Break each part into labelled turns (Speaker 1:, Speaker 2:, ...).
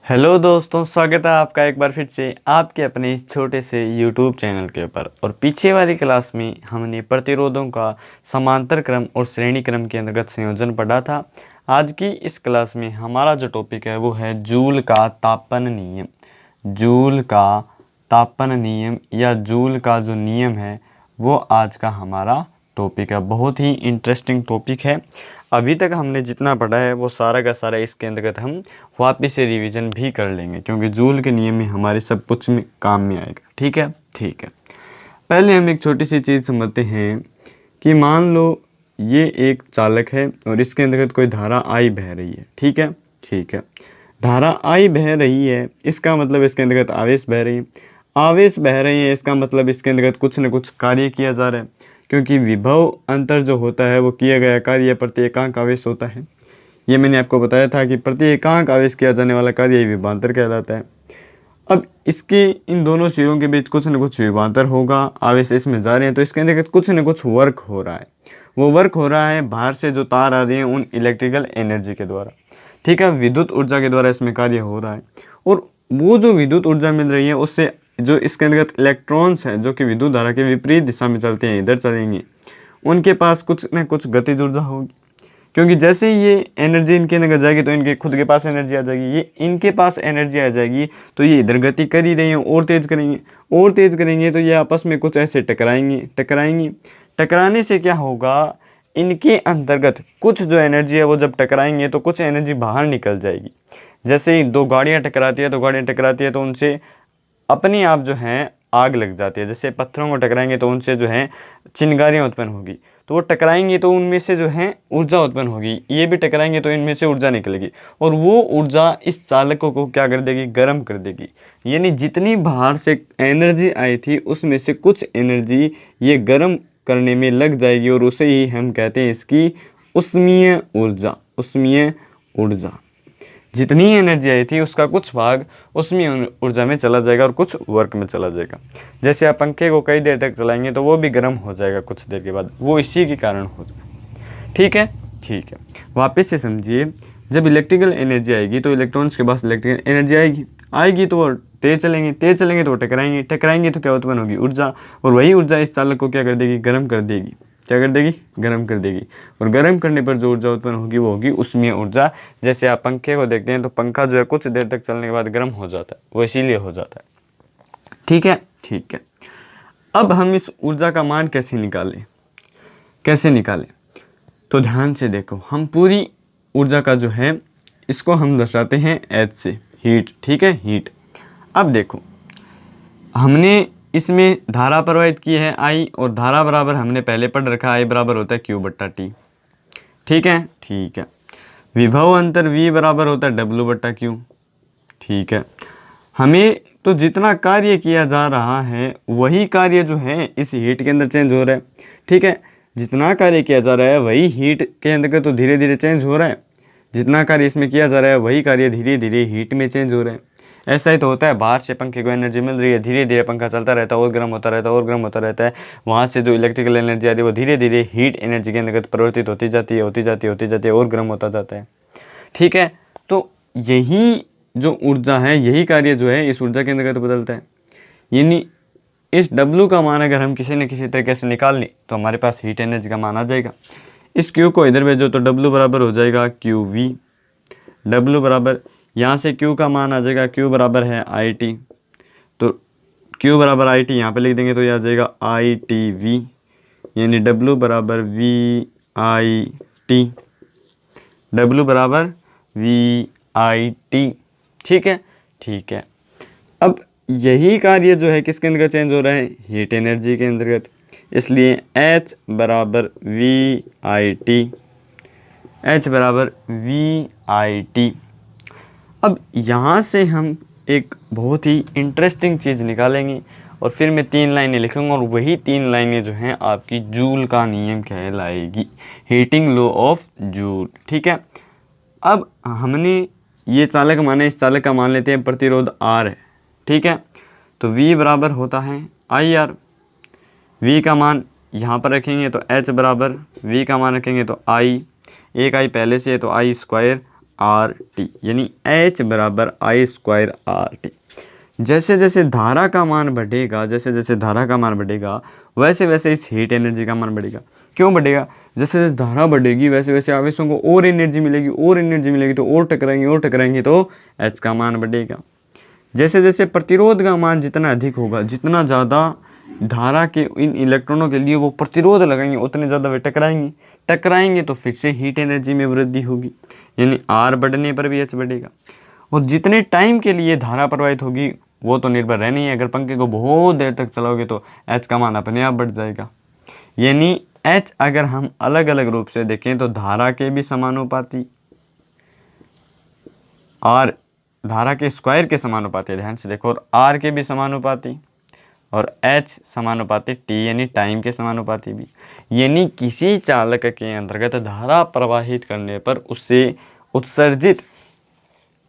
Speaker 1: Hello दोस्तों, स्वागत है आपका एक बार फिर से आपके अपने इस छोटे से यूट्यूब चैनल के ऊपर। और पीछे वाली क्लास में हमने प्रतिरोधों का समांतर क्रम और श्रेणी क्रम के अंतर्गत संयोजन पढ़ा था। आज की इस क्लास में हमारा जो टॉपिक है वो है जूल का तापन नियम। जूल का तापन नियम या जूल का जो नियम है वो आज का हमारा टॉपिक है। बहुत ही इंटरेस्टिंग टॉपिक है। अभी तक हमने जितना पढ़ा है वो सारा का सारा इसके अंतर्गत हम वापस से रिवीजन भी कर लेंगे, क्योंकि जूल के नियम में हमारे सब कुछ में काम में आएगा। ठीक है। पहले हम एक छोटी सी चीज़ समझते हैं कि मान लो ये एक चालक है और इसके अंतर्गत कोई धारा आई बह रही है। ठीक है। धारा आई बह रही है, इसका मतलब इसके अंतर्गत आवेश बह रही है। आवेश बह रही है, इसका मतलब इसके अंतर्गत कुछ न कुछ कार्य किया जा रहा है, क्योंकि विभव अंतर जो होता है वो किया गया कार्य प्रति एकांक आवेश होता है। ये मैंने आपको बताया था कि प्रति एकांक आवेश किया जाने वाला कार्य विभवांतर कहलाता है। अब इसके इन दोनों सिरों के बीच कुछ न कुछ विभवांतर होगा, आवेश इसमें जा रहे हैं, तो इसके अंतर्गत कुछ न कुछ वर्क हो रहा है। वो वर्क हो रहा है बाहर से जो तार आ रही हैं उन इलेक्ट्रिकल एनर्जी के द्वारा। ठीक है, विद्युत ऊर्जा के द्वारा इसमें कार्य हो रहा है। और वो जो विद्युत ऊर्जा मिल रही है उससे जो इसके अंतर्गत इलेक्ट्रॉन्स हैं जो कि विद्युत धारा के विपरीत दिशा में चलते हैं, इधर चलेंगे, उनके पास कुछ न कुछ गतिज ऊर्जा होगी, क्योंकि जैसे ही ये एनर्जी इनके अंदर जाएगी तो इनके खुद के पास एनर्जी आ जाएगी। ये इनके पास एनर्जी आ जाएगी तो ये इधर गति कर ही रही हैं, और तेज़ करेंगे तो ये आपस में कुछ ऐसे टकराएंगे। टकराने से क्या होगा, इनके अंतर्गत कुछ जो एनर्जी है वो जब टकराएंगे तो कुछ एनर्जी बाहर निकल जाएगी। जैसे ही दो गाड़ियाँ टकराती है तो उनसे अपने आप जो है आग लग जाती है। जैसे पत्थरों को टकराएंगे तो उनसे जो है चिंगारियाँ उत्पन्न होगी, तो वो टकराएंगे तो उनमें से जो है ऊर्जा उत्पन्न होगी। ये भी टकराएंगे तो इनमें से ऊर्जा निकलेगी, और वो ऊर्जा इस चालकों को क्या कर देगी, गर्म कर देगी। यानी जितनी बाहर से एनर्जी आई थी उसमें से कुछ एनर्जी ये गर्म करने में लग जाएगी, और उसे ही हम कहते हैं इसकी उष्मीय ऊर्जा। जितनी एनर्जी आई थी उसका कुछ भाग उष्मीय ऊर्जा में चला जाएगा और कुछ वर्क में चला जाएगा। जैसे आप पंखे को कई देर तक चलाएंगे तो वो भी गर्म हो जाएगा कुछ देर के बाद, वो इसी के कारण हो जाएगा। ठीक है। वापस से समझिए, जब इलेक्ट्रिकल एनर्जी आएगी तो इलेक्ट्रॉन्स के पास इलेक्ट्रिकल एनर्जी आएगी तो वो तेज चलेंगे तो वो टकराएंगे तो क्या उत्पन्न होगी, ऊर्जा। और वही ऊर्जा इस चालक को क्या कर देगी, गर्म कर देगी। और गर्म करने पर जो ऊर्जा उत्पन्न होगी वो होगी उष्मीय ऊर्जा। जैसे आप पंखे को देखते हैं तो पंखा जो है कुछ देर तक चलने के बाद गर्म हो जाता है, वो इसीलिए हो जाता है। ठीक है। अब हम इस ऊर्जा का मान कैसे निकालें, तो ध्यान से देखो, हम पूरी ऊर्जा का जो है इसको हम दर्शाते हैं H से, हीट। ठीक है, हीट। अब देखो, हमने इसमें धारा प्रवाहित की है I, और धारा बराबर हमने पहले पढ़ रखा है I बराबर होता है Q/T। ठीक है। विभव अंतर V बराबर होता है W/Q। ठीक है। हमें तो जितना कार्य किया जा रहा है वही कार्य जो है इस हीट के अंदर चेंज हो रहा है। ठीक है, जितना कार्य किया जा रहा है वही हीट के अंदर तो धीरे धीरे चेंज हो रहा है। जितना कार्य इसमें किया जा रहा है वही कार्य धीरे धीरे हीट में चेंज हो रहा है। ऐसा ही तो होता है, बाहर से पंखे को एनर्जी मिल रही है, धीरे धीरे पंखा चलता रहता है और गर्म होता रहता है। वहाँ से जो इलेक्ट्रिकल एनर्जी आ रही है वो धीरे धीरे हीट एनर्जी के अंतर्गत परिवर्तित होती जाती है और गर्म होता जाता है। ठीक है, तो यही जो ऊर्जा है, यही कार्य जो है इस ऊर्जा के अंतर्गत बदलता है। यानी इस W का मान अगर हम किसी न किसी तरीके से निकाल लें तो हमारे पास हीट एनर्जी का मान आ जाएगा। इस Q को इधर भेजो तो W बराबर हो जाएगा QV। W बराबर, यहाँ से Q का मान आ जाएगा, Q बराबर है IT, तो Q बराबर IT यहाँ पे लिख देंगे तो ये आ जाएगा ITV, यानी W बराबर VIT। W बराबर VIT। ठीक है। अब यही कार्य जो है किसके अंतर्गत चेंज हो रहा है, हीट एनर्जी के अंतर्गत, इसलिए H बराबर VIT। अब यहाँ से हम एक बहुत ही इंटरेस्टिंग चीज़ निकालेंगे, और फिर मैं 3 लाइनें लिखूंगा, और वही 3 लाइनें जो हैं आपकी जूल का नियम कहलाएगी, हीटिंग लॉ ऑफ जूल। ठीक है। अब हमने ये चालक माना, इस चालक का मान लेते हैं प्रतिरोध R है। ठीक है, तो V बराबर होता है IR। V का मान यहाँ पर रखेंगे तो H बराबर, V का मान रखेंगे तो I, एक I पहले से है तो I² आर टी, यानी H बराबर I² RT। जैसे जैसे धारा का मान बढ़ेगा, जैसे जैसे धारा का मान बढ़ेगा, वैसे वैसे इस हीट एनर्जी का मान बढ़ेगा। क्यों बढ़ेगा? जैसे जैसे धारा बढ़ेगी वैसे वैसे आवेशों को और एनर्जी मिलेगी, और एनर्जी मिलेगी तो और टकराएंगे, और टकराएंगे तो H का मान बढ़ेगा। जैसे जैसे प्रतिरोध का मान जितना अधिक होगा, जितना ज़्यादा धारा के इन इलेक्ट्रॉनों के लिए वो प्रतिरोध लगाएंगे, उतने ज़्यादा वे टकराएंगे, टकराएंगे तो फिर से हीट एनर्जी में वृद्धि होगी, यानी R बढ़ने पर भी H बढ़ेगा। और जितने टाइम के लिए धारा प्रवाहित होगी वो तो निर्भर रहनी है। अगर पंखे को बहुत देर तक चलाओगे तो H का मान अपने आप बढ़ जाएगा। यानी H अगर हम अलग अलग रूप से देखें तो धारा के भी समानुपाती, R धारा के स्क्वायर के समानुपाती, ध्यान से देखो, और R के भी समानुपाती, और H समानुपाती T यानी टाइम के समानुपाती भी। यानी किसी चालक के अंतर्गत धारा प्रवाहित करने पर उससे उत्सर्जित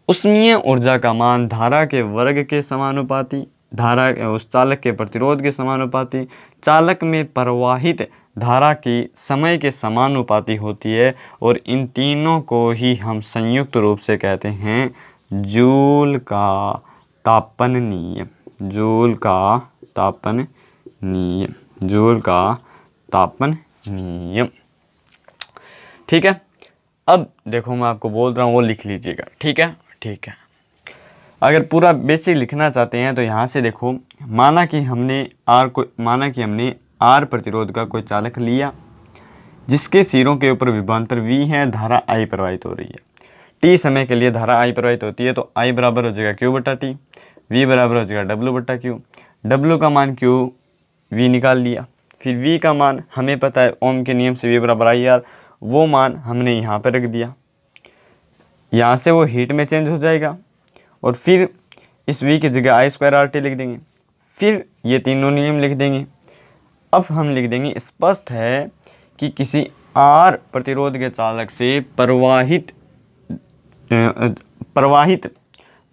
Speaker 1: उष्मीय ऊर्जा का मान धारा के वर्ग के समानुपाती, धारा उस चालक के प्रतिरोध के समानुपाती, चालक में प्रवाहित धारा की समय के समानुपाती होती है। और इन तीनों को ही हम संयुक्त रूप से कहते हैं जूल का तापन नियम। जूल का तापन नियम, जूल का तापन नियम। ठीक है, अब देखो मैं आपको बोल रहा हूँ वो लिख लीजिएगा। ठीक है, ठीक है। अगर पूरा बेसिक लिखना चाहते हैं तो यहाँ से देखो, माना कि हमने आर प्रतिरोध का कोई चालक लिया जिसके सिरों के ऊपर विभवांतर V है, धारा I प्रवाहित हो रही है। T समय के लिए धारा I प्रवाहित होती है तो I बराबर हो जाएगा Q/T, V बराबर हो जाएगा W/Q। W का मान Q, V निकाल लिया। फिर V का मान हमें पता है ओम के नियम से V बराबर IR, वो मान हमने यहाँ पर रख दिया। यहाँ से वो हीट में चेंज हो जाएगा और फिर इस V की जगह I² RT लिख देंगे। फिर ये तीनों नियम लिख देंगे। अब हम लिख देंगे स्पष्ट है कि किसी R प्रतिरोध के चालक से प्रवाहित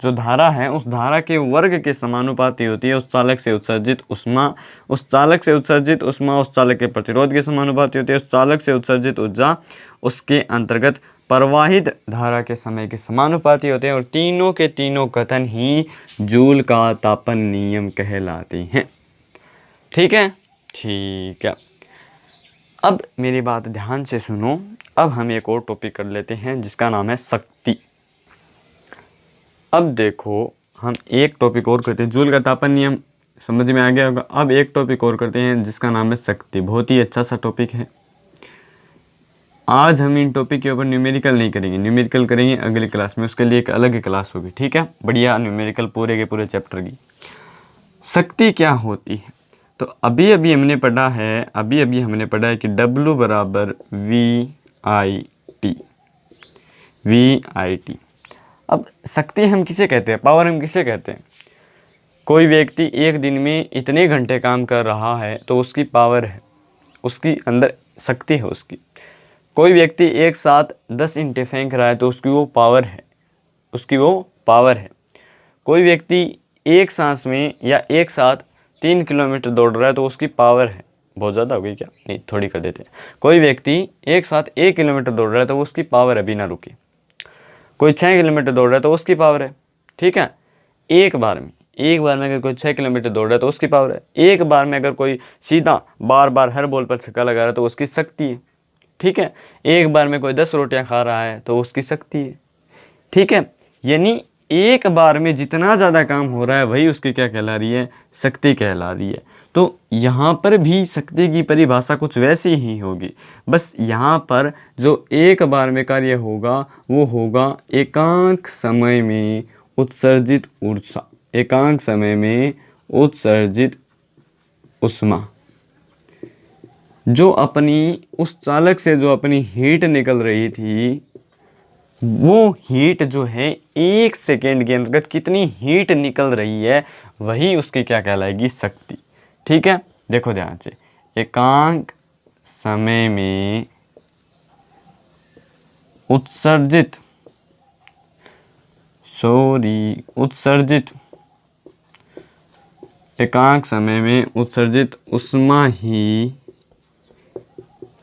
Speaker 1: जो धारा है उस धारा के वर्ग के समानुपाती होती है उस चालक से उत्सर्जित उष्मा, उस चालक से उत्सर्जित उष्मा उस चालक के प्रतिरोध के समानुपाती होती है, उस चालक से उत्सर्जित ऊर्जा उसके अंतर्गत प्रवाहित धारा के समय के समानुपाती होते हैं। और तीनों के तीनों कथन ही जूल का तापन नियम कहलाते हैं। ठीक है, ठीक है। अब मेरी बात ध्यान से सुनो। अब हम एक और टॉपिक कर लेते हैं जिसका नाम है शक्ति। अब देखो हम एक टॉपिक और करते हैं, जूल का तापन नियम समझ में आ गया होगा। अब एक टॉपिक और करते हैं जिसका नाम है शक्ति। बहुत ही अच्छा सा टॉपिक है। आज हम इन टॉपिक के ऊपर न्यूमेरिकल नहीं करेंगे, न्यूमेरिकल करेंगे अगली क्लास में, उसके लिए एक अलग ही क्लास होगी। ठीक है, बढ़िया न्यूमेरिकल पूरे के पूरे चैप्टर की। शक्ति क्या होती है? तो अभी अभी हमने पढ़ा है कि W बराबर VIT। अब शक्ति हम किसे कहते हैं, पावर हम किसे कहते हैं? कोई व्यक्ति एक दिन में इतने घंटे काम कर रहा है तो उसकी पावर है, उसकी अंदर शक्ति है उसकी। कोई व्यक्ति एक साथ 10 ईंटें फेंक रहा है तो उसकी वो पावर है, उसकी वो पावर है। कोई व्यक्ति एक सांस में या एक साथ 3 किलोमीटर दौड़ रहा है तो उसकी पावर है। बहुत ज़्यादा हो गई क्या? नहीं, थोड़ी कर देते हैं। कोई व्यक्ति एक साथ 1 किलोमीटर दौड़ रहा है तो उसकी पावर है बिना रुके। कोई 6 किलोमीटर दौड़ रहा है तो उसकी पावर है। ठीक है, एक बार में अगर कोई 6 किलोमीटर दौड़ रहा है तो उसकी पावर है। एक बार में अगर कोई सीधा बार बार हर बॉल पर छक्का लगा रहा है तो उसकी शक्ति है। ठीक है, एक बार में कोई 10 रोटियां खा रहा है तो उसकी शक्ति है। ठीक है, यानी एक बार में जितना ज़्यादा काम हो रहा है वही उसकी क्या कहला रही है? शक्ति कहला रही है। तो यहाँ पर भी शक्ति की परिभाषा कुछ वैसी ही होगी, बस यहाँ पर जो एक बार में कार्य होगा वो होगा एकांक समय में उत्सर्जित ऊर्जा, एकांक समय में उत्सर्जित उष्मा। जो अपनी उस चालक से जो अपनी हीट निकल रही थी वो हीट जो है 1 सेकेंड के अंतर्गत कितनी हीट निकल रही है वही उसकी क्या कहलाएगी? शक्ति। ठीक है, देखो ध्यान से, एकांक समय में उत्सर्जित एकांक समय में उत्सर्जित उष्मा ही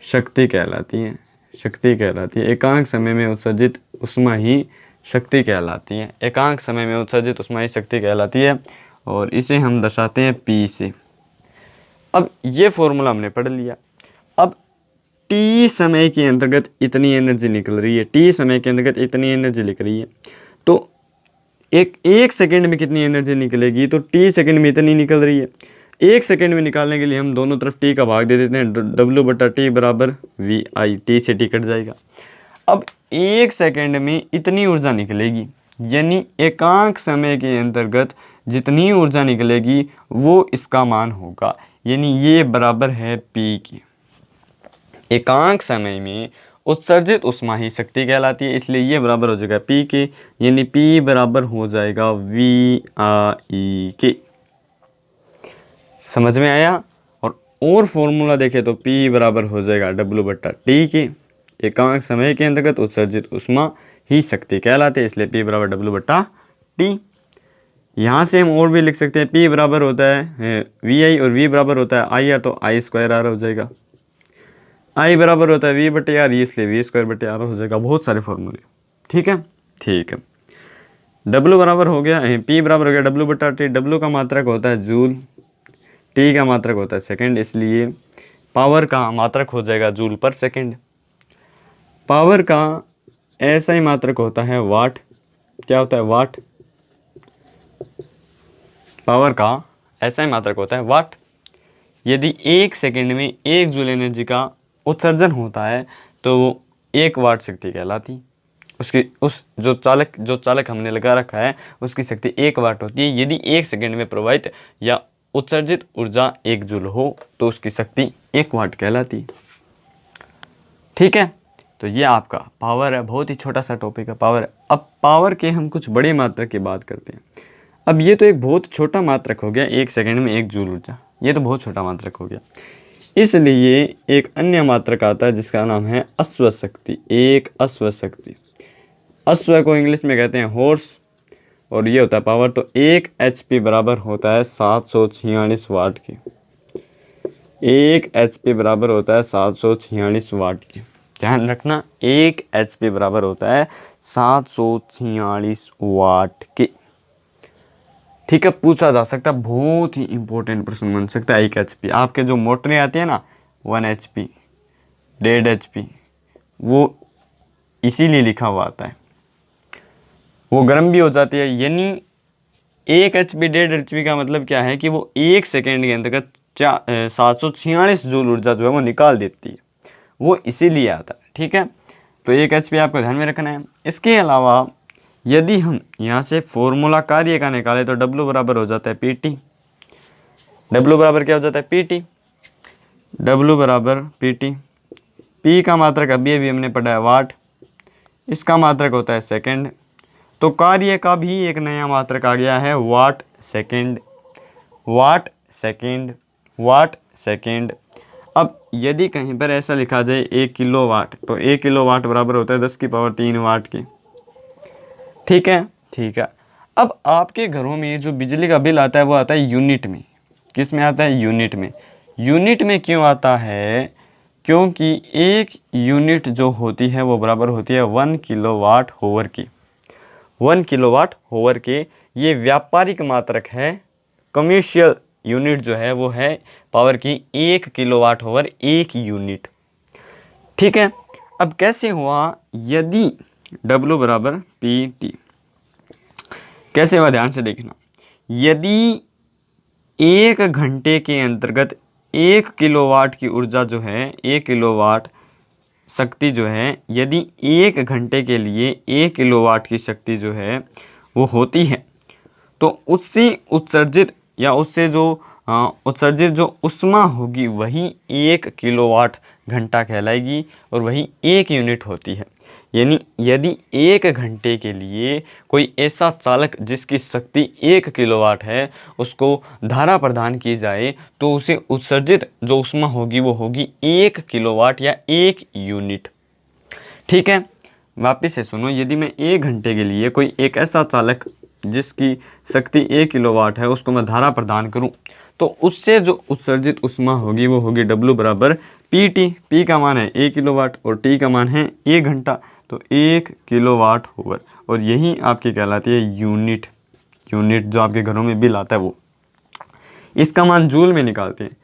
Speaker 1: शक्ति कहलाती है। शक्ति कहलाती है। एकांक समय में उत्सर्जित ऊष्मा ही शक्ति कहलाती है। एकांक समय में उत्सर्जित ऊष्मा ही शक्ति कहलाती है और इसे हम दर्शाते हैं P से। अब ये फॉर्मूला हमने पढ़ लिया। अब T समय के अंतर्गत इतनी एनर्जी निकल रही है, T समय के अंतर्गत इतनी एनर्जी निकल रही है, तो एक सेकंड में कितनी एनर्जी निकलेगी, तो T सेकंड में इतनी निकल रही है। एक सेकंड में निकालने के लिए हम दोनों तरफ T का भाग दे देते हैं, W/T बराबर VI, T से T कट जाएगा। अब एक सेकंड में इतनी ऊर्जा निकलेगी, यानी एकांक समय के अंतर्गत जितनी ऊर्जा निकलेगी वो इसका मान होगा, यानी ये बराबर है P की। एकांक समय में उत्सर्जित ऊष्मा ही शक्ति कहलाती है, इसलिए ये बराबर हो जाएगा P के, यानी P बराबर हो जाएगा VI के। समझ में आया? और फॉर्मूला देखें तो P बराबर हो जाएगा W/T के। एकांक समय के अंतर्गत उत्सर्जित ऊष्मा ही शक्ति कहलाती है, इसलिए P बराबर W/T। यहाँ से हम और भी लिख सकते हैं, P बराबर होता है VI और V बराबर होता है IR, तो I²R हो जाएगा। I बराबर होता है V/R, इसलिए V²/R हो जाएगा। बहुत सारे फॉर्मूले, ठीक है। W बराबर हो गया, P बराबर हो गया W/T। W का मात्रक होता है जूल, T का मात्रक होता है सेकंड, इसलिए पावर का मात्रक हो जाएगा जूल पर सेकंड। पावर का ऐसा ही मात्रक होता है वाट। क्या होता है? वाट। पावर का ऐसा ही मात्रक होता है वाट। यदि एक सेकंड में 1 जूल एनर्जी का उत्सर्जन होता है तो वो 1 वाट शक्ति कहलाती। उसकी जो चालक हमने लगा रखा है उसकी शक्ति 1 वाट होती है। यदि 1 सेकंड में प्रवाहित या उत्सर्जित ऊर्जा 1 जूल हो तो उसकी शक्ति 1 वाट कहलाती। ठीक है, तो ये आपका पावर है। बहुत ही छोटा सा टॉपिक है पावर। अब पावर के हम कुछ बड़े मात्रक की बात करते हैं। अब ये तो एक बहुत छोटा मात्रक हो गया, 1 सेकंड में 1 जूल ऊर्जा, ये तो बहुत छोटा मात्रक हो गया। इसलिए एक अन्य मात्रक आता है जिसका नाम है अश्व शक्ति। एक अश्व शक्ति, अश्व को इंग्लिश में कहते हैं हॉर्स, और ये होता है पावर। तो 1 HP बराबर होता है 746 वाट की। 1 HP बराबर होता है 746 वाट की। ध्यान रखना, 1 HP बराबर होता है 746 वाट की। ठीक है, पूछा जा सकता है, बहुत ही इंपॉर्टेंट प्रश्न बन सकता है। 1 HP, आपके जो मोटरें आती है ना 1 HP, 1.5 HP, वो इसीलिए लिखा हुआ आता है। वो गर्म भी हो जाती है, यानी 1 HP 1.5 HP का मतलब क्या है कि वो 1 सेकेंड के अंतर्गत 746 जूल ऊर्जा जो है वो निकाल देती है, वो इसीलिए आता है। ठीक है, तो 1 HP आपको ध्यान में रखना है। इसके अलावा यदि हम यहाँ से फॉर्मूला कार्य का निकालें तो W बराबर हो जाता है PT। W बराबर क्या हो जाता है? PT। W बराबर PT। P का मात्रक अभी हमने पढ़ा है वाट, इसका मात्रक होता है सेकंड। तो कार्य का भी एक नया मात्रक आ गया है watt second. Watt second, watt second. अब यदि कहीं पर ऐसा लिखा जाए 1 किलोवाट, तो 1 किलोवाट बराबर होता है 10⁻³ वाट की। ठीक है, ठीक है। अब आपके घरों में जो बिजली का बिल आता है वो आता है यूनिट में। किस में आता है? यूनिट में। यूनिट में क्यों आता है? क्योंकि 1 यूनिट जो होती है वो बराबर होती है 1 किलोवाट हावर की। 1 किलोवाट हावर के ये व्यापारिक मात्रक है। कमर्शियल यूनिट जो है वो है पावर की 1 किलोवाट हावर 1 यूनिट। ठीक है, अब कैसे हुआ? यदि W बराबर PT कैसे हुआ, ध्यान से देखना। यदि 1 घंटे के अंतर्गत 1 किलोवाट की ऊर्जा जो है, 1 किलोवाट शक्ति जो है, यदि 1 घंटे के लिए 1 किलोवाट की शक्ति जो है वो होती है, तो उससे उत्सर्जित या उससे जो उत्सर्जित जो ऊष्मा होगी वही 1 किलोवाट घंटा कहलाएगी और वही 1 यूनिट होती है। यानी यदि 1 घंटे के लिए कोई ऐसा चालक जिसकी शक्ति 1 किलोवाट है उसको धारा प्रदान की जाए तो उसे उत्सर्जित जो ऊष्मा होगी वो होगी 1 किलोवाट या 1 यूनिट। ठीक है, वापस से सुनो। यदि मैं 1 घंटे के लिए कोई एक ऐसा चालक जिसकी शक्ति 1 किलोवाट है उसको मैं धारा प्रदान करूं तो उससे जो उत्सर्जित ऊष्मा होगी वो होगी W बराबर PT। P का मान है 1 किलोवाट और T का मान है 1 घंटा। तो 1 किलोवाट आवर, और यही आपकी कहलाती है यूनिट। यूनिट जो आपके घरों में बिल आता है वो, इसका मान जूल में निकालते हैं।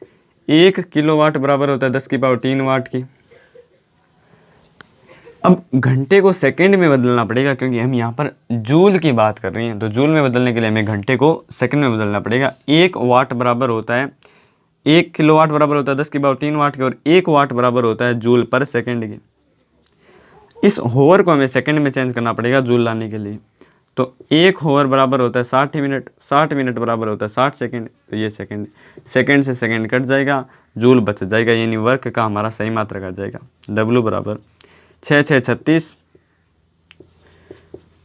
Speaker 1: 1 किलोवाट बराबर होता है 10 की पावर 3 वाट की। अब घंटे को सेकंड में बदलना पड़ेगा, क्योंकि हम यहाँ पर जूल की बात कर रहे हैं, तो जूल में बदलने के लिए हमें घंटे को सेकंड में बदलना पड़ेगा। 1 वाट बराबर होता है, 1 किलोवाट बराबर होता है 10 की पावर 3 वाट के, और 1 वाट बराबर होता है जूल पर सेकंड के। इस होवर को हमें सेकंड में चेंज करना पड़ेगा जूल लाने के लिए। तो 1 होवर बराबर होता है 60 मिनट, 60 मिनट बराबर होता है 60 सेकंड, तो ये सेकंड, सेकंड से सेकंड कट जाएगा, जूल बच जाएगा, यानी वर्क का हमारा सही मात्रक आ जाएगा। W बराबर 6 6 36,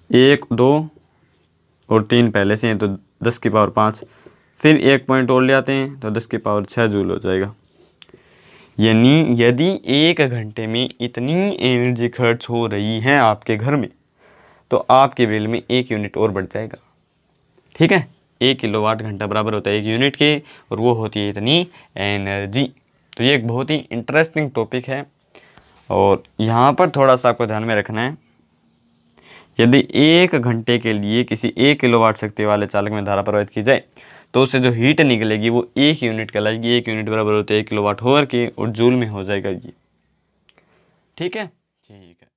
Speaker 1: 1 2 और 3 पहले से हैं तो 10 की पावर 5, फिर 1 पॉइंट और ले आते हैं तो 10 की पावर 6 जूल हो जाएगा। यानी यदि 1 घंटे में इतनी एनर्जी खर्च हो रही है आपके घर में, तो आपके बिल में 1 यूनिट और बढ़ जाएगा। ठीक है, 1 किलोवाट घंटा बराबर होता है 1 यूनिट के, और वो होती है इतनी एनर्जी। तो ये एक बहुत ही इंटरेस्टिंग टॉपिक है, और यहाँ पर थोड़ा सा आपको ध्यान में रखना है, यदि 1 घंटे के लिए किसी 1 किलोवाट शक्ति वाले चालक में धारा प्रवाहित की जाए, तो उससे जो हीट निकलेगी वो 1 यूनिट कहलाएगी। 1 यूनिट बराबर होते हैं 1 किलोवाट आवर के, और जूल में हो जाएगा ये। ठीक है, ठीक है।